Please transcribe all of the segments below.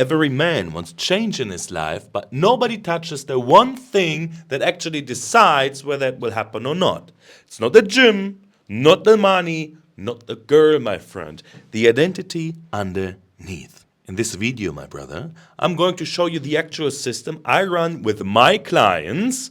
Every man wants change in his life, but nobody touches the one thing that actually decides whether it will happen or not. It's not the gym, not the money, not the girl, my friend. The identity underneath. In this video, my brother, I'm going to show you the actual system I run with my clients,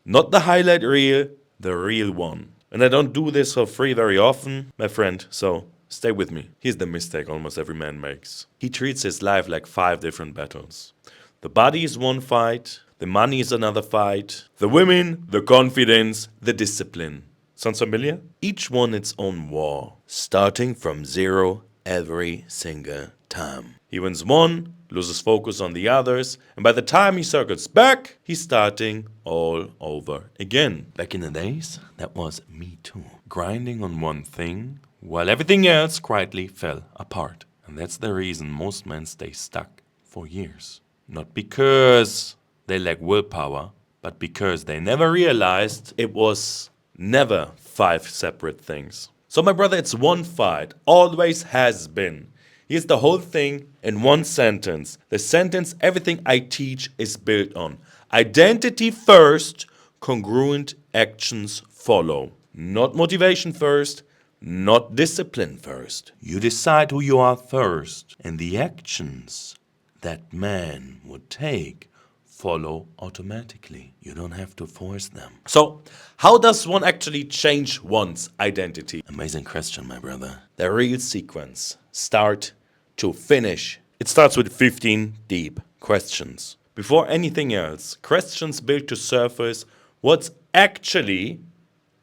not the highlight reel, the real one. And I don't do this for free very often, my friend, so stay with me. Here's the mistake almost every man makes. He treats his life like 5 different battles. The body is one fight, the money is another fight, the women, the confidence, the discipline. Sounds familiar? Each one its own war, starting from zero every single time. He wins one, loses focus on the others, and by the time he circles back, he's starting all over again. Back in the days, that was me too. Grinding on one thing, while everything else quietly fell apart. And that's the reason most men stay stuck for years. Not because they lack willpower, but because they never realized it was never 5 separate things. So my brother, it's one fight, always has been. Here's the whole thing in one sentence. The sentence everything I teach is built on. Identity first, congruent actions follow. Not motivation first, not discipline first. You decide who you are first, and the actions that man would take follow automatically. You don't have to force them. So, how does one actually change one's identity? Amazing question, my brother. The real sequence, start to finish. It starts with 15 deep questions. Before anything else, questions built to surface what's actually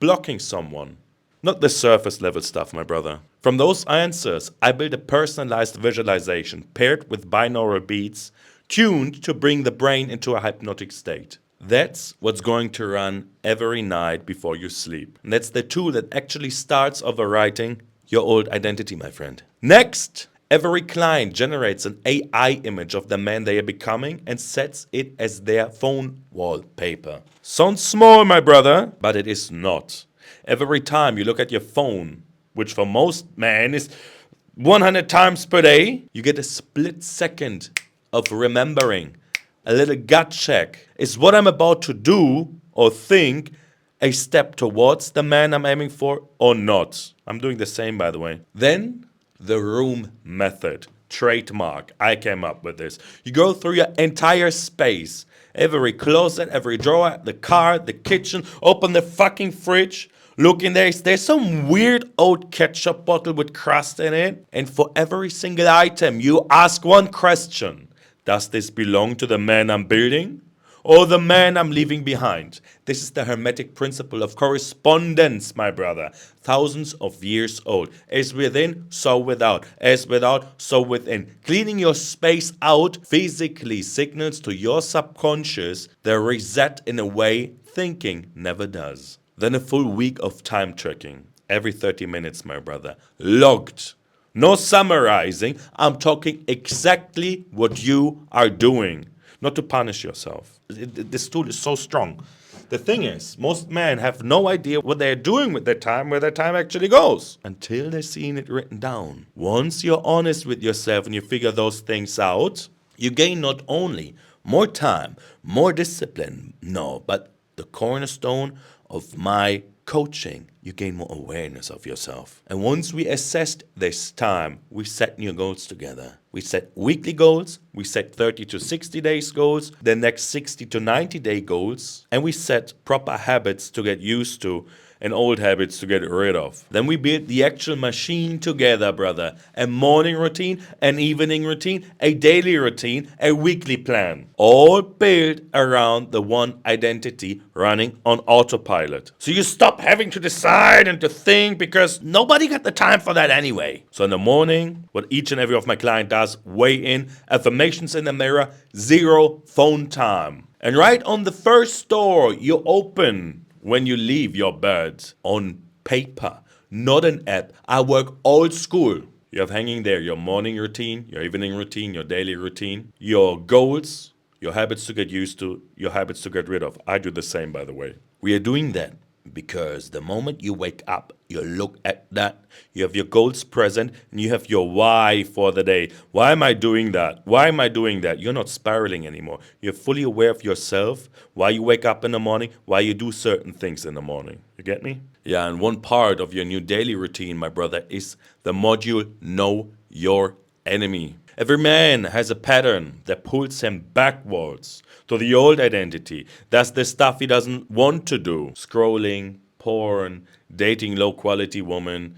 blocking someone. Not the surface level stuff, my brother. From those answers, I build a personalized visualization paired with binaural beats tuned to bring the brain into a hypnotic state. That's what's going to run every night before you sleep. And that's the tool that actually starts overwriting your old identity, my friend. Next, every client generates an AI image of the man they are becoming and sets it as their phone wallpaper. Sounds small, my brother, but it is not. Every time you look at your phone, which for most men is 100 times per day, you get a split second of remembering. A little gut check. Is what I'm about to do or think a step towards the man I'm aiming for or not? I'm doing the same, by the way. Then, the room method. Trademark. I came up with this. You go through your entire space. Every closet, every drawer, the car, the kitchen. Open the fucking fridge. Look in there. There's some weird old ketchup bottle with crust in it. And for every single item, you ask one question. Does this belong to the man I'm building or the man I'm leaving behind? This is the Hermetic principle of correspondence, my brother. Thousands of years old. As within, so without. As without, so within. Cleaning your space out physically signals to your subconscious the reset in a way thinking never does. Then a full week of time tracking. Every 30 minutes, my brother. Logged. No summarizing, I'm talking exactly what you are doing. Not to punish yourself. This tool is so strong. The thing is, most men have no idea what they're doing with their time, where their time actually goes, until they're seeing it written down. Once you're honest with yourself and you figure those things out, you gain not only more time, more discipline, but the cornerstone of my coaching, you gain more awareness of yourself. And once we assessed this time, we set new goals together. We set weekly goals, we set 30 to 60 days goals, the next 60 to 90 day goals, and we set proper habits to get used to and old habits to get rid of. Then we build the actual machine together, brother. A morning routine, an evening routine, a daily routine, a weekly plan. All built around the one identity running on autopilot. So you stop having to decide and to think because nobody got the time for that anyway. So in the morning, what each and every of my client does, weigh in, affirmations in the mirror, 0 phone time. And right on the first door you open when you leave your bed, on paper, not an app. I work old school. You have hanging there your morning routine, your evening routine, your daily routine, your goals, your habits to get used to, your habits to get rid of. I do the same, by the way. We are doing that Because the moment you wake up, you look at that, you have your goals present, and you have your why for the day. Why am I doing that? Why am I doing that? You're not spiraling anymore. You're fully aware of yourself, why you wake up in the morning, why you do certain things in the morning. You get me? Yeah, and one part of your new daily routine, my brother, is the module Know Your Enemy. Every man has a pattern that pulls him backwards to the old identity. That's the stuff he doesn't want to do. Scrolling, porn, dating low quality women,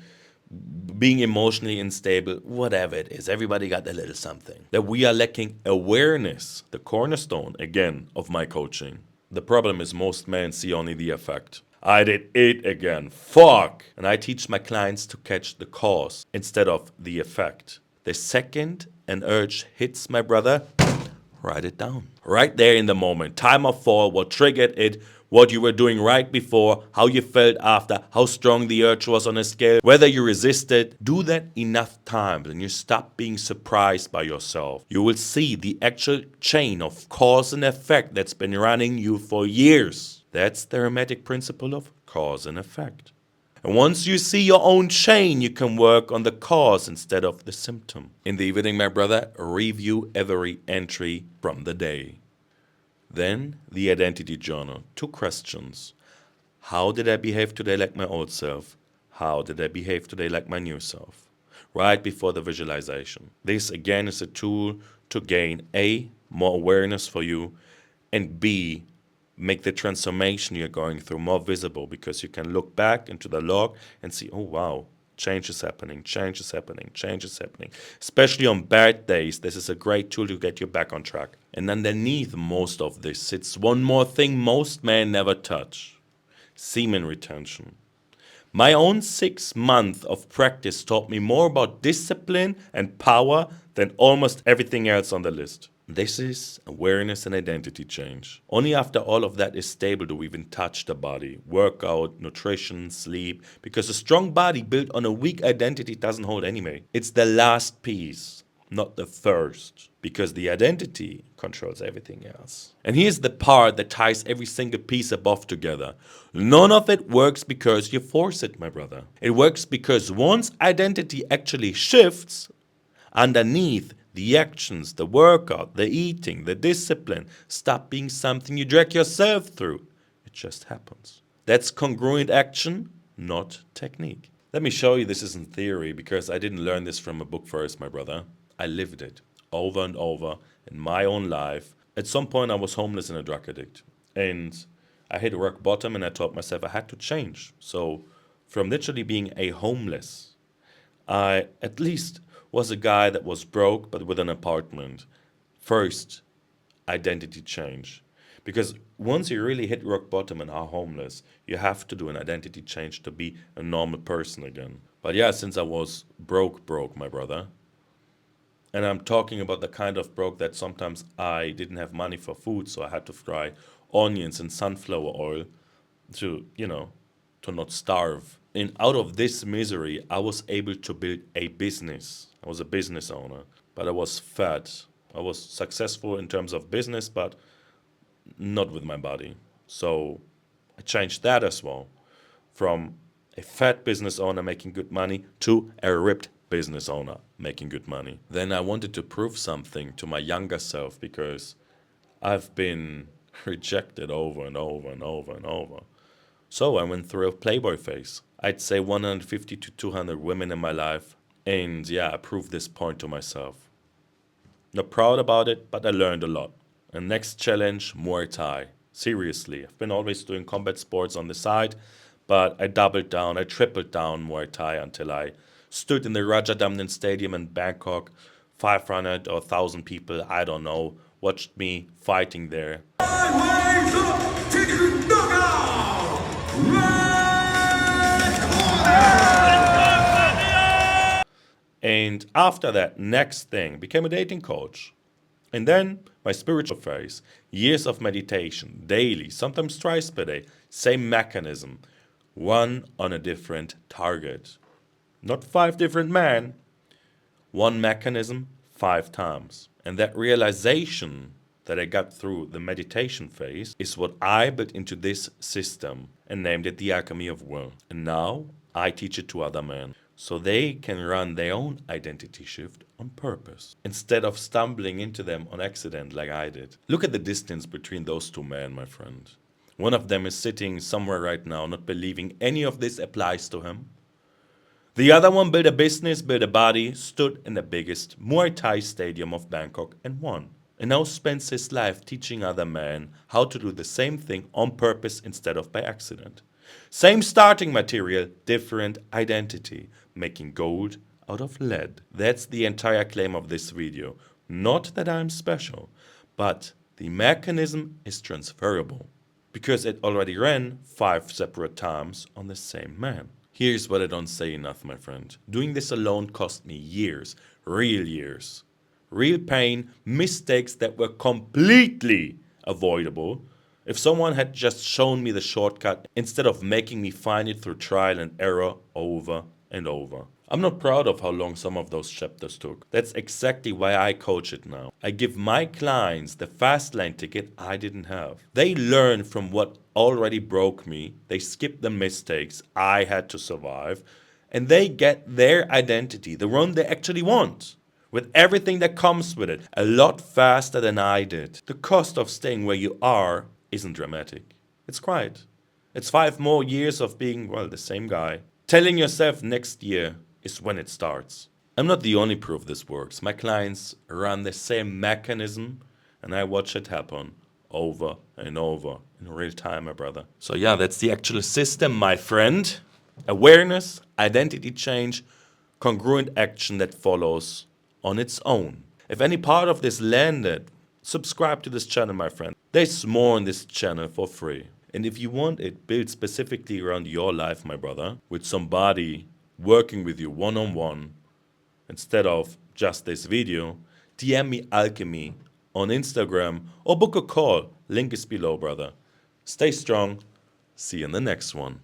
being emotionally unstable, whatever it is. Everybody got a little something. That we are lacking awareness, the cornerstone, again, of my coaching. The problem is most men see only the effect. I did it again. Fuck! And I teach my clients to catch the cause instead of the effect. The second an urge hits, my brother, write it down. Right there in the moment. Time of fall, what triggered it, what you were doing right before, how you felt after, how strong the urge was on a scale, whether you resisted. Do that enough times and you stop being surprised by yourself. You will see the actual chain of cause and effect that's been running you for years. That's the Hermetic principle of cause and effect. And once you see your own chain, you can work on the cause instead of the symptom. In the evening, my brother, review every entry from the day. Then the identity journal. 2 questions. How did I behave today like my old self? How did I behave today like my new self? Right before the visualization. This again is a tool to gain A, more awareness for you, and B, make the transformation you're going through more visible, because you can look back into the log and see, oh wow, change is happening, change is happening, change is happening. Especially on bad days, this is a great tool to get you back on track. And underneath most of this sits one more thing most men never touch: semen retention. My own 6 months of practice taught me more about discipline and power than almost everything else on the list. This is awareness and identity change. Only after all of that is stable do we even touch the body, workout, nutrition, sleep, because a strong body built on a weak identity doesn't hold anyway. It's the last piece, not the first, because the identity controls everything else. And here's the part that ties every single piece above together. None of it works because you force it, my brother. It works because once identity actually shifts, underneath, the actions, the workout, the eating, the discipline stop being something you drag yourself through. It just happens. That's congruent action, not technique. Let me show you this isn't theory, because I didn't learn this from a book first, my brother. I lived it over and over in my own life. At some point, I was homeless and a drug addict. And I hit rock bottom and I told myself I had to change. So from literally being a homeless, I at least was a guy that was broke but with an apartment. First, identity change. Because once you really hit rock bottom and are homeless, you have to do an identity change to be a normal person again. But yeah, since I was broke, my brother, and I'm talking about the kind of broke that sometimes I didn't have money for food, so I had to fry onions and sunflower oil to, to not starve. And out of this misery, I was able to build a business. I was a business owner, but I was fat. I was successful in terms of business, but not with my body. So I changed that as well, from a fat business owner making good money to a ripped business owner making good money. Then I wanted to prove something to my younger self, because I've been rejected over and over and over and over. So I went through a Playboy phase. I'd say 150 to 200 women in my life. And yeah, I proved this point to myself. Not proud about it, but I learned a lot. And next challenge, Muay Thai. Seriously, I've been always doing combat sports on the side, but I doubled down, I tripled down Muay Thai until I stood in the Rajadamnern Stadium in Bangkok. 500 or 1,000 people, I don't know, watched me fighting there. And after that, next thing, became a dating coach. And then my spiritual phase, years of meditation, daily, sometimes thrice per day, same mechanism, one on a different target. Not 5 different men, one mechanism, 5 times. And that realization that I got through the meditation phase is what I built into this system and named it the Alchemy of Will. And now I teach it to other men so they can run their own identity shift on purpose instead of stumbling into them on accident like I did. Look at the distance between those two men, my friend. One of them is sitting somewhere right now not believing any of this applies to him. The other one built a business, built a body, stood in the biggest Muay Thai stadium of Bangkok and won. And now spends his life teaching other men how to do the same thing on purpose instead of by accident. Same starting material, different identity, making gold out of lead. That's the entire claim of this video. Not that I'm special, but the mechanism is transferable because it already ran 5 separate times on the same man. Here's what I don't say enough, my friend. Doing this alone cost me years, real years. Real pain, mistakes that were completely avoidable if someone had just shown me the shortcut instead of making me find it through trial and error over and over. I'm not proud of how long some of those chapters took. That's exactly why I coach it now. I give my clients the fast lane ticket I didn't have. They learn from what already broke me, they skip the mistakes I had to survive, and they get their identity, the one they actually want, with everything that comes with it, a lot faster than I did. The cost of staying where you are isn't dramatic. It's quiet. It's 5 more years of being, well, the same guy. Telling yourself next year is when it starts. I'm not the only proof this works. My clients run the same mechanism and I watch it happen over and over in real time, my brother. So yeah, that's the actual system, my friend. Awareness, identity change, congruent action that follows on its own. If any part of this landed, subscribe to this channel, my friend. There's more on this channel for free. And if you want it built specifically around your life, my brother, with somebody working with you one-on-one, instead of just this video, DM me Alchemy on Instagram or book a call. Link is below, brother. Stay strong. See you in the next one.